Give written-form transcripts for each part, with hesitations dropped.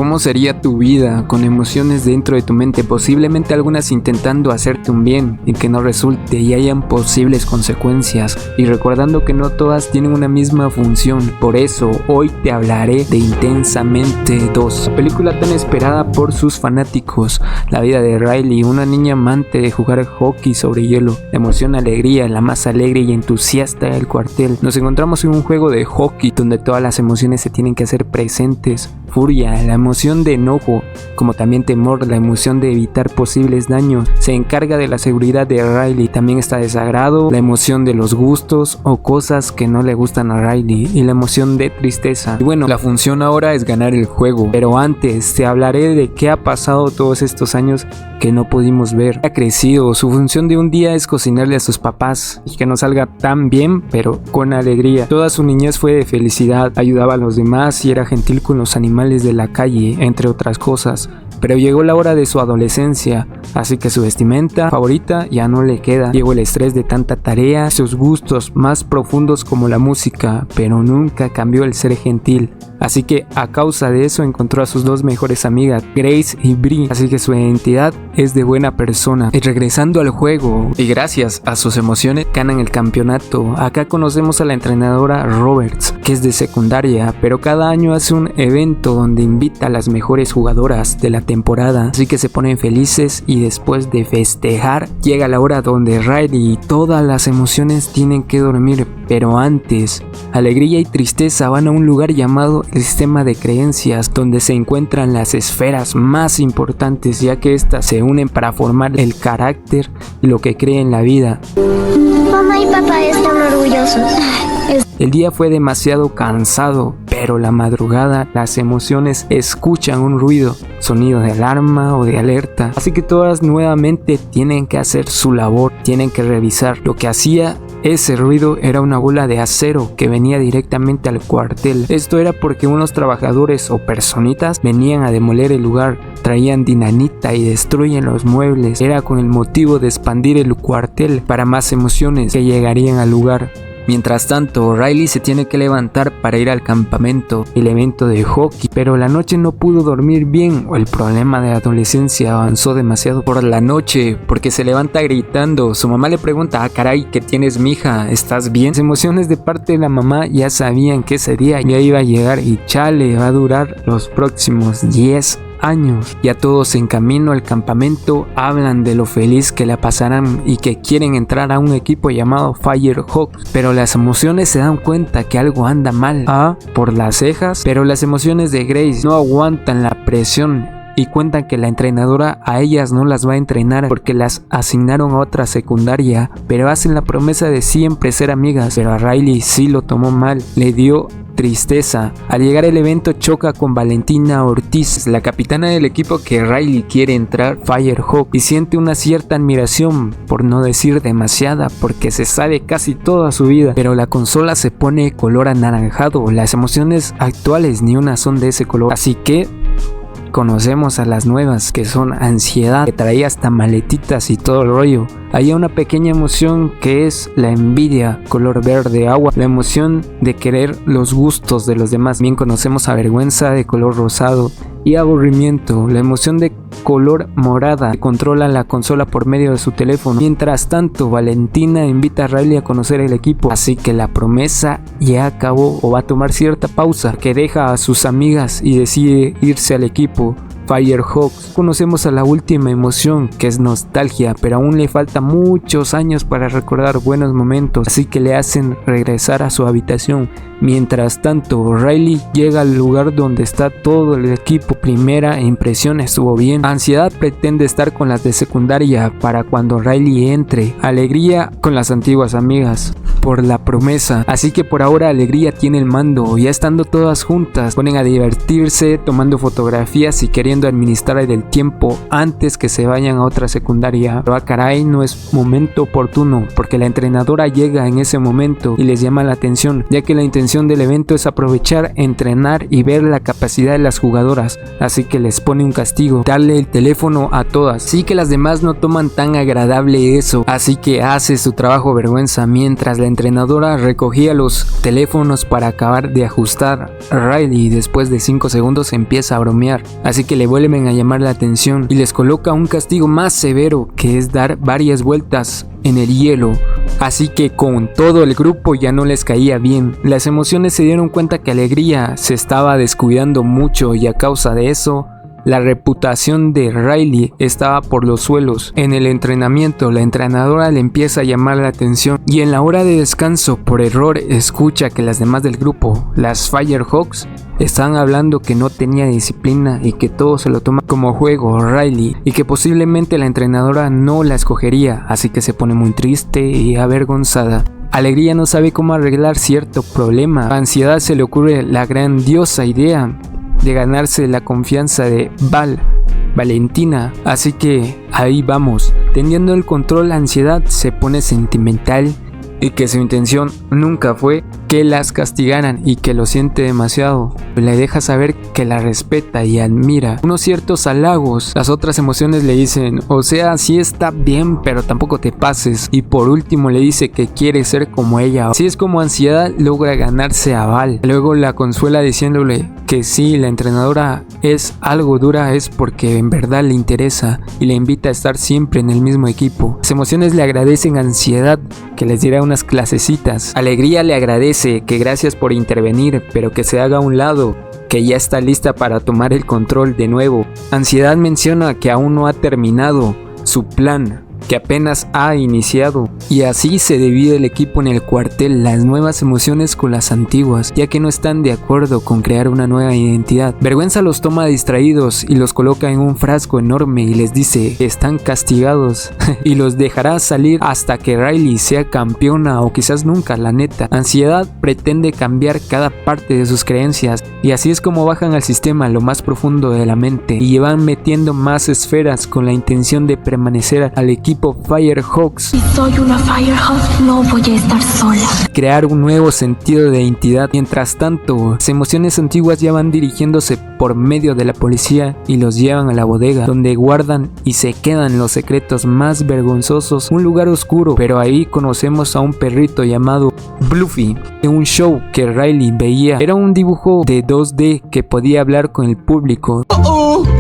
¿Cómo sería tu vida con emociones dentro de tu mente? Posiblemente algunas intentando hacerte un bien y que no resulte y hayan posibles consecuencias. Y recordando que no todas tienen una misma función. Por eso hoy te hablaré de Intensamente 2, película tan esperada por sus fanáticos. La vida de Riley, una niña amante de jugar hockey sobre hielo. Emoción, alegría, la más alegre y entusiasta del cuartel. Nos encontramos en un juego de hockey donde todas las emociones se tienen que hacer presentes. Furia, la emoción de enojo, como también temor, la emoción de evitar posibles daños. Se encarga de la seguridad de Riley. También está desagrado, la emoción de los gustos o cosas que no le gustan a Riley, y la emoción de tristeza. Y bueno, la función ahora es ganar el juego, pero antes te hablaré de qué ha pasado todos estos años que no pudimos ver. Ha crecido, su función de un día es cocinarle a sus papás y que no salga tan bien, pero con alegría. Toda su niñez fue de felicidad, ayudaba a los demás y era gentil con los animales de la calle, entre otras cosas. Pero llegó la hora de su adolescencia, así que su vestimenta favorita ya no le queda. Llegó el estrés de tanta tarea, sus gustos más profundos como la música, pero nunca cambió el ser gentil. Así que a causa de eso encontró a sus dos mejores amigas, Grace y Bree, así que su identidad es de buena persona. Y regresando al juego, y gracias a sus emociones, ganan el campeonato. Acá conocemos a la entrenadora Roberts, que es de secundaria, pero cada año hace un evento donde invita a las mejores jugadoras de la temporada, así que se ponen felices y después de festejar, llega la hora donde Riley y todas las emociones tienen que dormir, pero antes, alegría y tristeza van a un lugar llamado el sistema de creencias, donde se encuentran las esferas más importantes, ya que estas se unen para formar el carácter y lo que cree en la vida. Mamá y papá están orgullosos. El día fue demasiado cansado, pero la madrugada las emociones escuchan un ruido, sonido de alarma o de alerta, así que todas nuevamente tienen que hacer su labor, tienen que revisar. Lo que hacía ese ruido era una bola de acero que venía directamente al cuartel. Esto era porque unos trabajadores o personitas venían a demoler el lugar, traían dinamita y destruyen los muebles. Era con el motivo de expandir el cuartel para más emociones que llegarían al lugar. Mientras tanto, Riley se tiene que levantar para ir al campamento, el evento de hockey, pero la noche no pudo dormir bien, o el problema de la adolescencia avanzó demasiado por la noche, porque se levanta gritando. Su mamá le pregunta: caray, ¿qué tienes, mija? ¿Estás bien? Las emociones de parte de la mamá ya sabían que ese día ya iba a llegar y chale, va a durar los próximos 10 años. Ya todos en camino al campamento hablan de lo feliz que la pasarán y que quieren entrar a un equipo llamado Firehawks, pero las emociones se dan cuenta que algo anda mal. Por las cejas, pero las emociones de Grace no aguantan la presión y cuentan que la entrenadora a ellas no las va a entrenar porque las asignaron a otra secundaria, pero hacen la promesa de siempre ser amigas. Pero a Riley sí lo tomó mal, le dio tristeza. Al llegar al evento choca con Valentina Ortiz, la capitana del equipo que Riley quiere entrar, Firehawk, y siente una cierta admiración, por no decir demasiada, porque se sabe casi toda su vida, pero la consola se pone color anaranjado. Las emociones actuales ni una son de ese color, así que conocemos a las nuevas, que son ansiedad, que traía hasta maletitas y todo el rollo. Hay una pequeña emoción que es la envidia, color verde agua, la emoción de querer los gustos de los demás. Bien conocemos a vergüenza, de color rosado, y aburrimiento, la emoción de color morada, que controla la consola por medio de su teléfono. Mientras tanto, Valentina invita a Riley a conocer el equipo, así que la promesa ya acabó, o va a tomar cierta pausa, que deja a sus amigas y decide irse al equipo Firehawks. Conocemos a la última emoción, que es nostalgia, pero aún le falta muchos años para recordar buenos momentos, así que le hacen regresar a su habitación. Mientras tanto, Riley llega al lugar donde está todo el equipo. Primera impresión estuvo bien. Ansiedad pretende estar con las de secundaria para cuando Riley entre. Alegría con las antiguas amigas por la promesa. Así que por ahora Alegría tiene el mando. Ya estando todas juntas, ponen a divertirse, tomando fotografías y queriendo administrar el tiempo antes que se vayan a otra secundaria. Pero caray, no es momento oportuno, porque la entrenadora llega en ese momento y les llama la atención, ya que la intención intención del evento es aprovechar, entrenar y ver la capacidad de las jugadoras, así que les pone un castigo, darle el teléfono a todas. Sí que las demás no toman tan agradable eso, así que hace su trabajo vergüenza mientras la entrenadora recogía los teléfonos para acabar de ajustar. Riley después de 5 segundos empieza a bromear, así que le vuelven a llamar la atención y les coloca un castigo más severo, que es dar varias vueltas en el hielo, así que con todo el grupo ya no les caía bien. Las emociones se dieron cuenta que Alegría se estaba descuidando mucho y a causa de eso la reputación de Riley estaba por los suelos. En el entrenamiento la entrenadora le empieza a llamar la atención y en la hora de descanso por error escucha que las demás del grupo, las Firehawks, están hablando que no tenía disciplina y que todo se lo toma como juego Riley y que posiblemente la entrenadora no la escogería, así que se pone muy triste y avergonzada. Alegría no sabe cómo arreglar cierto problema. A Ansiedad se le ocurre la grandiosa idea de ganarse la confianza de Valentina, así que ahí vamos. Teniendo el control, Ansiedad se pone sentimental y que su intención nunca fue que las castigaran y que lo siente demasiado. Le deja saber que la respeta y admira. Unos ciertos halagos. Las otras emociones le dicen, o sea, sí está bien, pero tampoco te pases. Y por último le dice que quiere ser como ella. Así es como Ansiedad logra ganarse a Val. Luego la consuela diciéndole que si la entrenadora es algo dura es porque en verdad le interesa y le invita a estar siempre en el mismo equipo. Las emociones le agradecen a Ansiedad que les diera unas clasecitas. Alegría le agradece que gracias por intervenir, pero que se haga a un lado, que ya está lista para tomar el control de nuevo. Ansiedad menciona que aún no ha terminado su plan, que apenas ha iniciado, y así se divide el equipo en el cuartel, las nuevas emociones con las antiguas, ya que no están de acuerdo con crear una nueva identidad. Vergüenza los toma distraídos y los coloca en un frasco enorme y les dice que están castigados y los dejará salir hasta que Riley sea campeona o quizás nunca, la neta. Ansiedad pretende cambiar cada parte de sus creencias y así es como bajan al sistema lo más profundo de la mente y van metiendo más esferas con la intención de permanecer al equipo Firehawks. Si soy una Firehawk, no voy a estar sola. Crear un nuevo sentido de identidad. Mientras tanto, las emociones antiguas ya van dirigiéndose por medio de la policía y los llevan a la bodega, donde guardan y se quedan los secretos más vergonzosos. Un lugar oscuro, pero ahí conocemos a un perrito llamado Bluffy. En un show que Riley veía, era un dibujo de 2D que podía hablar con el público.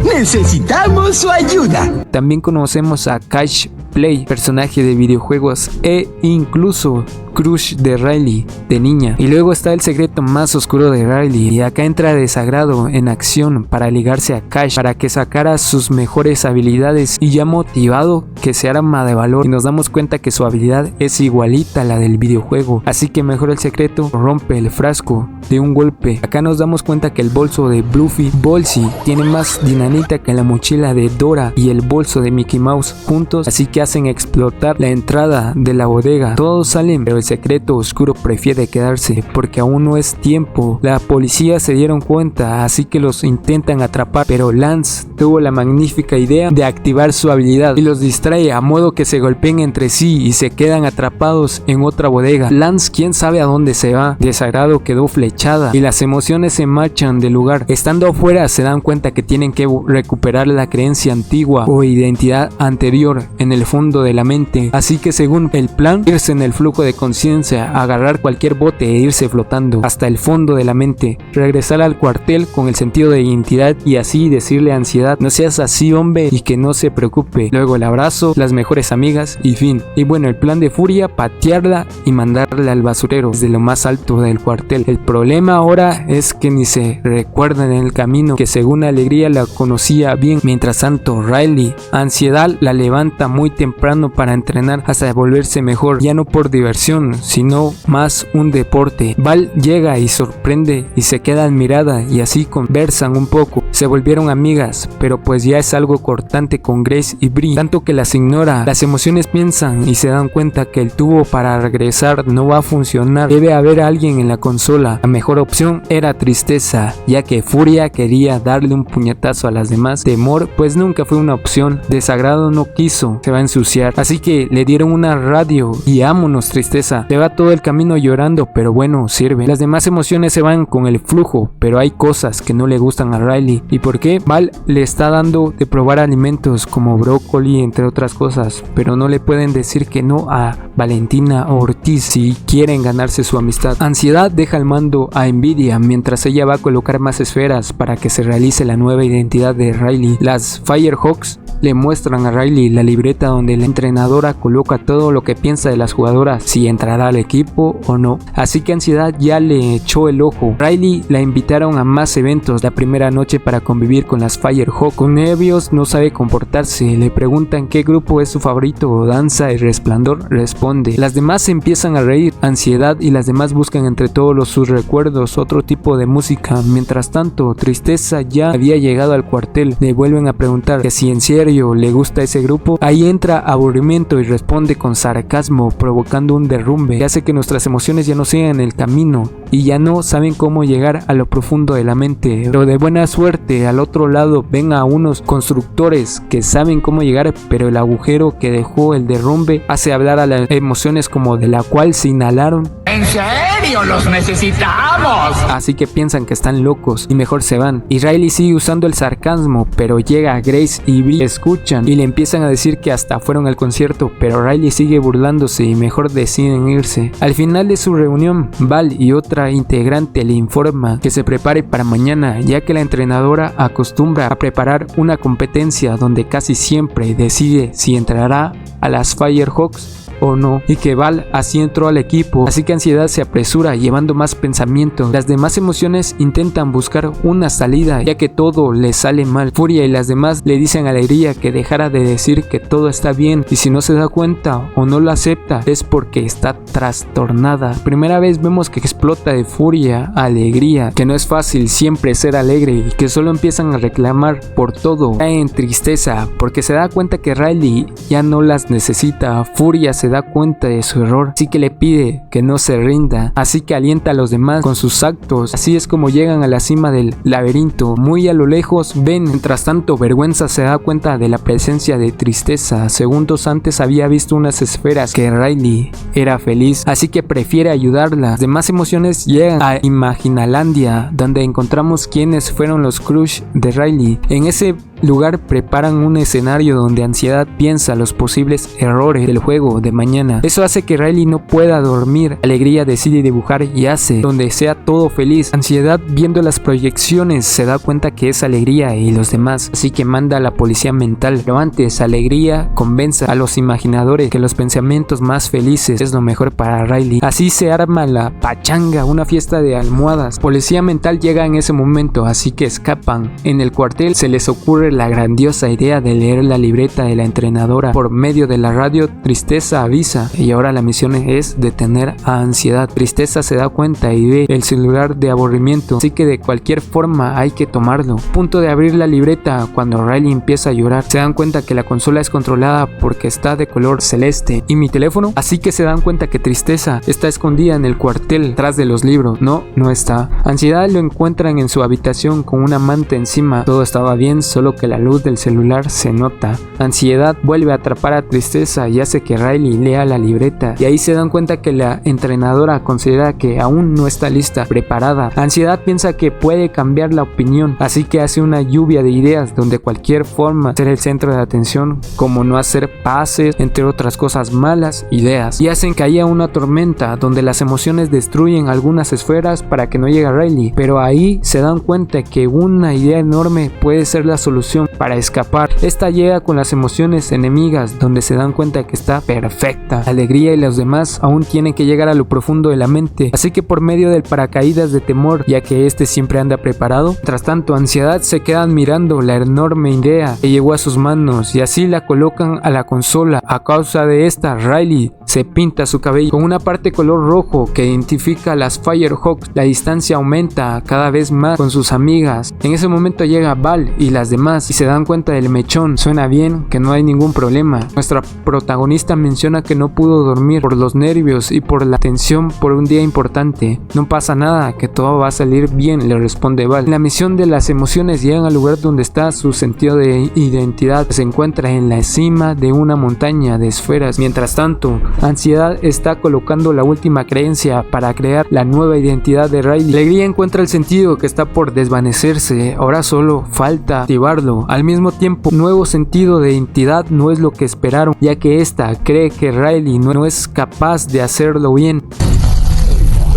Necesitamos su ayuda. También conocemos a Cash Play, personaje de videojuegos e incluso crush de Riley de niña. Y luego está el secreto más oscuro de Riley, y acá entra Desagrado en acción para ligarse a Cash para que sacara sus mejores habilidades, y ya motivado que se arma de valor y nos damos cuenta que su habilidad es igualita a la del videojuego, así que mejora el secreto, rompe el frasco de un golpe. Acá nos damos cuenta que el bolso de Bluffy Bolsy tiene más dinamita que la mochila de Dora y el bolso de Mickey Mouse juntos, así que hacen explotar la entrada de la bodega. Todos salen, pero el secreto oscuro prefiere quedarse porque aún no es tiempo. La policía se dieron cuenta, así que los intentan atrapar, pero Lance tuvo la magnífica idea de activar su habilidad y los distrae a modo que se golpeen entre sí y se quedan atrapados en otra bodega. Lance quién sabe a dónde se va. Desagrado quedó flechada y las emociones se marchan del lugar. Estando afuera se dan cuenta que tienen que recuperar la creencia antigua o identidad anterior en el fondo de la mente, así que según el plan, irse en el flujo de conciencia, agarrar cualquier bote e irse flotando hasta el fondo de la mente, regresar al cuartel con el sentido de identidad y así decirle a Ansiedad, no seas así hombre y que no se preocupe. Luego el abrazo, las mejores amigas y fin. Y bueno, el plan de Furia, patearla y mandarla al basurero desde lo más alto del cuartel. El problema ahora es que ni se recuerdan en el camino que según Alegría la conocía bien. Mientras tanto, Riley, Ansiedad la levanta muy temprano para entrenar hasta volverse mejor, ya no por diversión, sino más un deporte. Val llega y sorprende y se queda admirada y así conversan un poco. Se volvieron amigas, pero pues ya es algo cortante con Grace y Bree, tanto que las ignora. Las emociones piensan y se dan cuenta que el tubo para regresar no va a funcionar, debe haber alguien en la consola. La mejor opción era Tristeza, ya que Furia quería darle un puñetazo a las demás. Temor pues nunca fue una opción, Desagrado no quiso, se va a ensuciar, así que le dieron una radio y vámonos Tristeza. Se va todo el camino llorando, pero bueno, sirve. Las demás emociones se van con el flujo, pero hay cosas que no le gustan a Riley. ¿Y por qué? Val le está dando de probar alimentos como brócoli entre otras cosas, pero no le pueden decir que no a Valentina o Ortiz si quieren ganarse su amistad. Ansiedad deja el mando a Envidia mientras ella va a colocar más esferas para que se realice la nueva identidad de Riley. Las Firehawks le muestran a Riley la libreta donde la entrenadora coloca todo lo que piensa de las jugadoras, si entrará al equipo o no, así que Ansiedad ya le echó el ojo. Riley la invitaron a más eventos la primera noche para convivir con las Firehawk. Con nervios no sabe comportarse, le preguntan qué grupo es su favorito, Danza y Resplandor, responde. Las demás empiezan a reír. Ansiedad y las demás buscan entre todos sus recuerdos otro tipo de música. Mientras tanto, Tristeza ya había llegado al cuartel. Le vuelven a preguntar que si en serio le gusta ese grupo. Ahí entra Aburrimiento y responde con sarcasmo, provocando un derrumbe que hace que nuestras emociones ya no sigan el camino y ya no saben cómo llegar a lo profundo de la mente. Pero de buena suerte, al otro lado ven a unos constructores que saben cómo llegar, pero el agujero que dejó el derrumbe hace hablar a las emociones como de la cual se inhalaron. ¿En serio? ¡Los necesitamos! Así que piensan que están locos y mejor se van. Y Riley sigue usando el sarcasmo, pero llega Grace y Bree, escuchan y le empiezan a decir que hasta fueron al concierto, pero Riley sigue burlándose y mejor deciden irse. Al final de su reunión, Val y otra integrante le informa que se prepare para mañana, ya que la entrenadora acostumbra a preparar una competencia donde casi siempre decide si entrará a las Firehawks o no, y que Val así entró al equipo, así que Ansiedad se apresura llevando más pensamiento. Las demás emociones intentan buscar una salida ya que todo le sale mal. Furia y las demás le dicen a Alegría que dejara de decir que todo está bien y si no se da cuenta o no lo acepta es porque está trastornada. Primera vez vemos que explota de furia a Alegría, que no es fácil siempre ser alegre y que solo empiezan a reclamar por todo. Cae en tristeza porque se da cuenta que Riley ya no las necesita. Furia se da cuenta de su error, así que le pide que no se rinda, así que alienta a los demás con sus actos. Así es como llegan a la cima del laberinto. Muy a lo lejos ven, mientras tanto Vergüenza se da cuenta de la presencia de Tristeza. Segundos antes había visto unas esferas que Riley era feliz, así que prefiere ayudarla. Las demás emociones llegan a Imaginalandia, donde encontramos quiénes fueron los crush de Riley. En ese lugar preparan un escenario donde Ansiedad piensa los posibles errores del juego de mañana. Eso hace que Riley no pueda dormir. Alegría decide dibujar y hace donde sea todo feliz. Ansiedad, viendo las proyecciones, se da cuenta que es Alegría y los demás, así que manda a la policía mental. Pero antes, Alegría convence a los imaginadores que los pensamientos más felices es lo mejor para Riley. Así se arma la pachanga, una fiesta de almohadas. Policía mental llega en ese momento, así que escapan. En el cuartel se les ocurre la grandiosa idea de leer la libreta de la entrenadora por medio de la radio. Tristeza avisa y ahora la misión es detener a Ansiedad. Tristeza se da cuenta y ve el celular de Aburrimiento, así que de cualquier forma hay que tomarlo. Punto de abrir la libreta cuando Riley empieza a llorar. Se dan cuenta que la consola es controlada porque está de color celeste. ¿Y mi teléfono? Así que se dan cuenta que Tristeza está escondida en el cuartel tras de los libros. No está. Ansiedad lo encuentran en su habitación con una manta encima. Todo estaba bien, solo que la luz del celular se nota. Ansiedad vuelve a atrapar a Tristeza y hace que Riley lea la libreta, y ahí se dan cuenta que la entrenadora considera que aún no está lista, preparada. Ansiedad piensa que puede cambiar la opinión, así que hace una lluvia de ideas donde cualquier forma ser el centro de atención, como no hacer pases, entre otras cosas malas ideas, y hacen que haya una tormenta donde las emociones destruyen algunas esferas para que no llegue Riley, pero ahí se dan cuenta que una idea enorme puede ser la solución para escapar. Esta llega con las emociones enemigas, donde se dan cuenta que está perfecta. Alegría y los demás aún tienen que llegar a lo profundo de la mente, así que por medio del paracaídas de Temor, ya que este siempre anda preparado. Tras tanto, Ansiedad se quedan mirando la enorme idea que llegó a sus manos y así la colocan a la consola. A causa de esta, Riley se pinta su cabello con una parte color rojo que identifica a las Firehawks. La distancia aumenta cada vez más con sus amigas. En ese momento llega Val y las demás más y se dan cuenta del mechón. Suena bien, que no hay ningún problema. Nuestra protagonista menciona que no pudo dormir por los nervios y por la tensión por un día importante. No pasa nada, que todo va a salir bien, le responde Val. En la misión de las emociones llegan al lugar donde está su sentido de identidad. Se encuentra en la cima de una montaña de esferas. Mientras tanto, Ansiedad está colocando la última creencia para crear la nueva identidad de Riley. Alegría encuentra el sentido que está por desvanecerse. Ahora solo falta activarlo. Al mismo tiempo, nuevo sentido de identidad no es lo que esperaron, ya que esta cree que Riley no es capaz de hacerlo bien.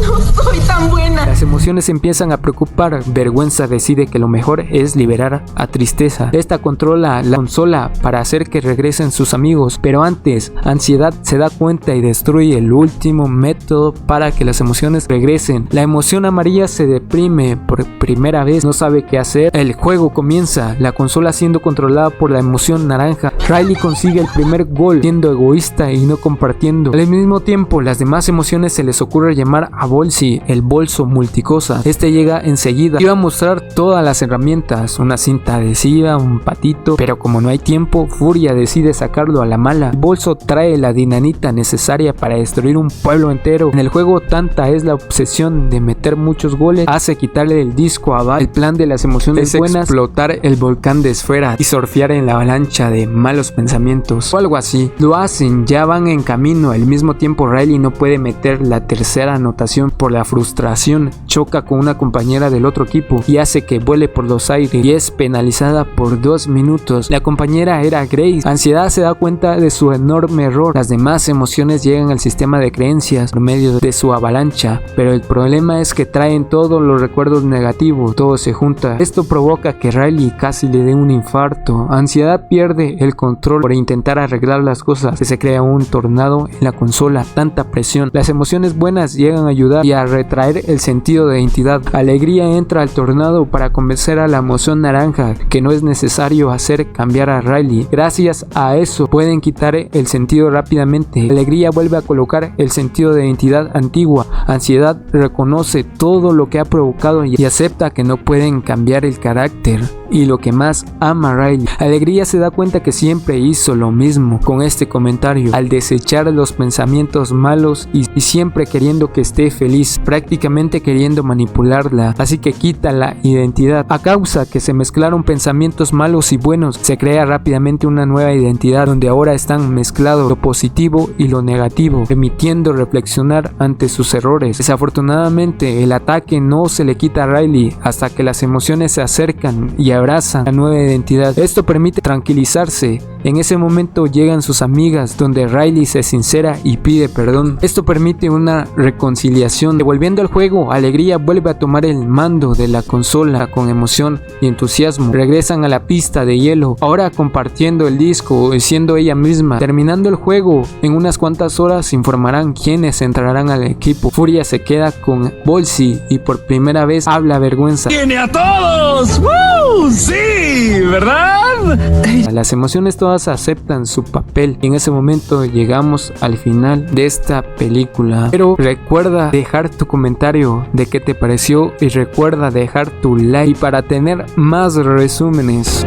No soy tan buena. Las emociones empiezan a preocupar. Vergüenza decide que lo mejor es liberar a Tristeza. Esta controla la consola para hacer que regresen sus amigos, pero antes Ansiedad se da cuenta y destruye el último método para que las emociones regresen. La emoción amarilla se deprime por primera vez, no sabe qué hacer. El juego comienza, la consola siendo controlada por la emoción naranja. Riley consigue el primer gol siendo egoísta y no compartiendo. Al mismo tiempo, las demás emociones se les ocurre llamar a Bolsi, el bolso multicosa. Este llega enseguida y va a mostrar todas las herramientas, una cinta adhesiva, un patito, pero como no hay tiempo, Furia decide sacarlo a la mala. El bolso trae la dinamita necesaria para destruir un pueblo entero. En el juego tanta es la obsesión de meter muchos goles, hace quitarle el disco a Val. El plan de las emociones buenas es explotar el volcán de esferas y surfear en la avalancha de malos pensamientos o algo así. Lo hacen, ya van en camino. Al mismo tiempo, Riley no puede meter la tercera anotación por la frustración, choca con una compañera del otro equipo y hace que vuele por los aires y es penalizada por 2 minutos. La compañera era Grace. Ansiedad se da cuenta de su enorme error. Las demás emociones llegan al sistema de creencias por medio de su avalancha, pero el problema es que traen todos los recuerdos negativos, todo se junta. Esto provoca que Riley casi le dé un infarto. Ansiedad pierde el control por intentar arreglar las cosas. Se crea un tornado en la consola, tanta presión. Las emociones buenas llegan a ayudar y a retraer el sentido de identidad. Alegría entra al tornado para convencer a la emoción naranja que no es necesario hacer cambiar a Riley. Gracias a eso pueden quitar el sentido rápidamente. Alegría vuelve a colocar el sentido de identidad antigua. Ansiedad reconoce todo lo que ha provocado y acepta que no pueden cambiar el carácter y lo que más ama a Riley. Alegría se da cuenta que siempre hizo lo mismo con este comentario, al desechar los pensamientos malos y siempre queriendo que esté feliz, prácticamente queriendo manipularla, así que quita la identidad. A causa que se mezclaron pensamientos malos y buenos, se crea rápidamente una nueva identidad donde ahora están mezclados lo positivo y lo negativo, permitiendo reflexionar ante sus errores. Desafortunadamente, el ataque no se le quita a Riley hasta que las emociones se acercan y abrazan la nueva identidad. Esto permite tranquilizarse. En ese momento llegan sus amigas, donde Riley se sincera y pide perdón. Esto permite una reconciliación. Devolviendo al juego, Alegría vuelve a tomar el mando de la consola con emoción y entusiasmo. Regresan a la pista de hielo, ahora compartiendo el disco y siendo ella misma. Terminando el juego, en unas cuantas horas informarán quiénes entrarán al equipo. Furia se queda con Bolsi y por primera vez habla Vergüenza. ¡Tiene a todos! ¡Woo! ¡Sí! ¿Verdad? Las emociones todas aceptan su papel y en ese momento llegamos al final de esta película. Pero recuerda dejar tu comentario de qué te pareció y recuerda dejar tu like y para tener más resúmenes.